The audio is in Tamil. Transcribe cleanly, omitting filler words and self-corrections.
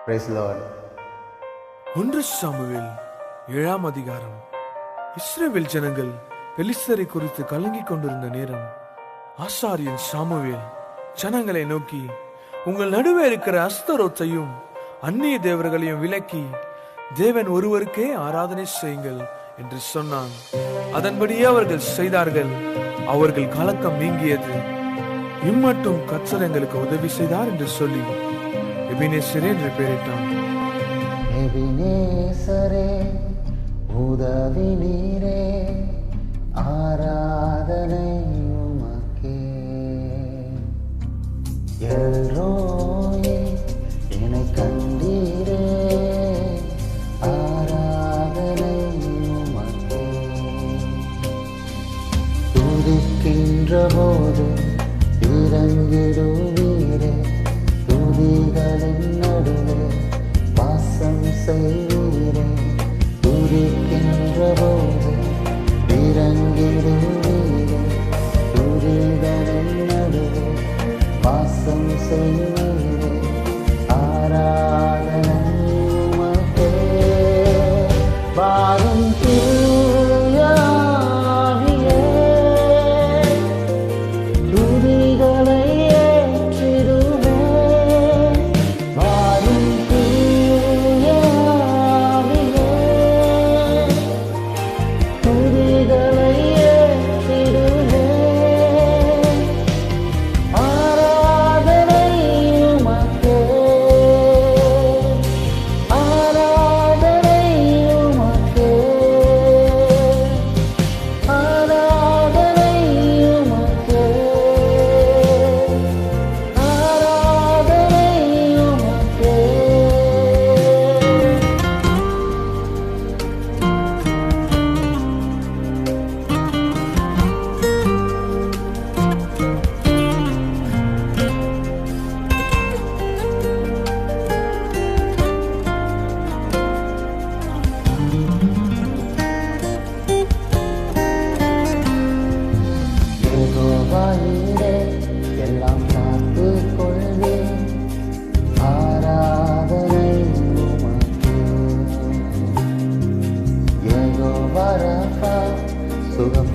Praise the Lord. 1 சாமுவேல் 7ஆம் அதிகாரம். இஸ்ரவேல் ஜனங்கள் பெலிஸ்தரை குறித்து கலங்கிக் கொண்டிருந்த நேரம் ஆசாரியன் சாமுவேல் ஜனங்களை நோக்கி, உங்கள் நடுவே இருக்கிற அஸ்தரோத்தையும் அந்நிய தேவர்களையும் விலக்கி தேவன் ஒருவருக்கே ஆராதனை செய்யுங்கள் என்று சொன்னான். அதன்படியே அவர்கள் செய்தார்கள். அவர்கள் கலக்கம் நீங்கியது. இம்மட்டும் கர்த்தர் எங்களுக்கு உதவி செய்தார் என்று சொல்லி எபினேசரே என்று பெயரிட்டான். எபினேசரே உதவி நீரே, ஆராதனை உமக்கே. எல்ரோயே என்னை கண்டீரே, ஆராதனை உமக்கே. துதிக்கின்ற போது இறங்கிடுவீரே, துதிகளின் நடுவே வாசம் செய்வீரே. துதிக்கின்ற போது இறங்கிடுவீரே, துதிகளின் நடுவே வாசம் செய்வீரே. ஆராதனை உமக்கே. வாரும் தூய ஆவியே, துதிகளை ஏற்றிடுவே. வாரும் தூய ஆவியே, துதிகளை ஏற்றிடுவே. ஆராதனை உமக்கே, ஆராதனை உமக்கே, ஆராதனை உமக்கே, ஆராதனை உமக்கே. யெகோவாயிரே, எல்லாம் காத்துக் கொள்வேன். ஆராதனை உமக்கே. யெகோவா ராஃபா, சுகம்